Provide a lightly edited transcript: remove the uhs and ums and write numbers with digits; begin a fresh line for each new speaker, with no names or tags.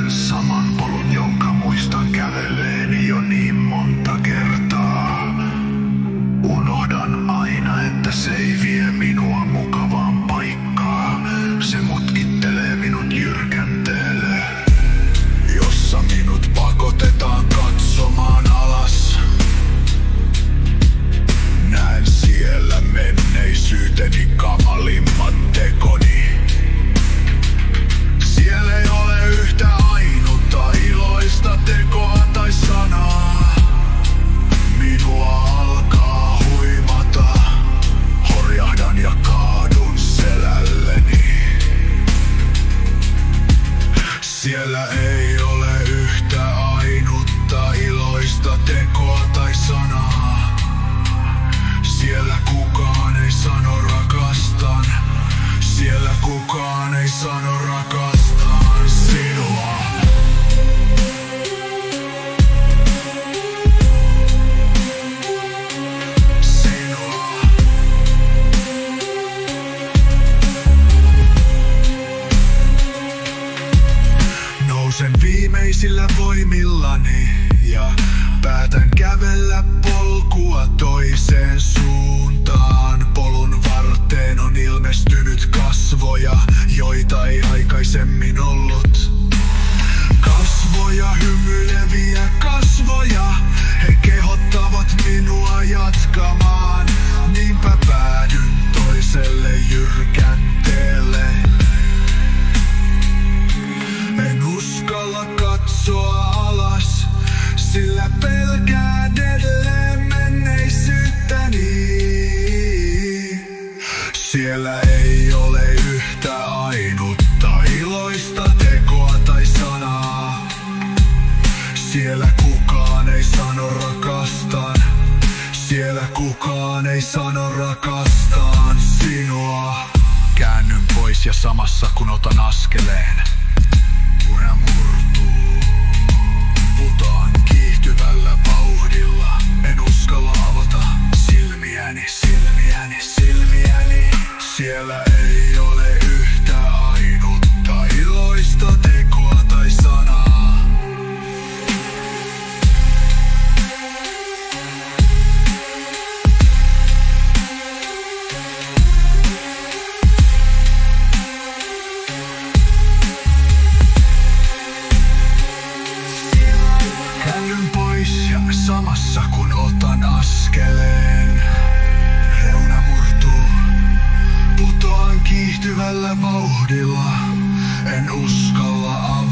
Saman polun, jonka muistan kävelleeni jo niin monta kertaa. Unohdan aina, että se ei vie minua mukavaan paikkaan. Se mutkittelee minut jyrkänteelle, jossa minut pakotetaan katsomaan alas. Näen siellä menneisyyteni kamalimmat tekoni. Siellä ei ole yhtä ainutta iloista tekoa tai sanaa. Minua alkaa huimata, horjahdan ja kaadun selälleni. Siellä ei ole yhtä ainutta iloista tekoa tai sanaa. Siellä kukaan ei sano rakastan. Siellä kukaan ei sano rakastan sinua. Nousen viimeisillä voimillani ja päätän kävellä polkua toiseen suuntaan. Polun varteen on ilmestynyt kasvoja, joita ei aikaisemmin ollut. Kasvoja, hymyileviä kasvoja, he kehottavat minua jatkamaan. Niinpä päädyn toiselle jyrkänteelle. En uskalla katsoa alas, sillä pelkään edelleen menneisyyttäni. Siellä ei ole yhtä ainutta iloista tekoa tai sanaa. Siellä kukaan ei sano rakastan. Siellä kukaan ei sano rakastan sinua. Käännyn pois ja samassa kun otan askeleen, ura murtuu. Putoan kiihtyvällä vauhdilla. En uskalla avata silmiäni. Siellä ei ole yhtä ainutta iloista tekoa tai sanaa. Käännyn pois ja samassa kun otan askeleen, reuna murtuu. Putoan kiihtyvällä vauhdilla. En uskalla avata.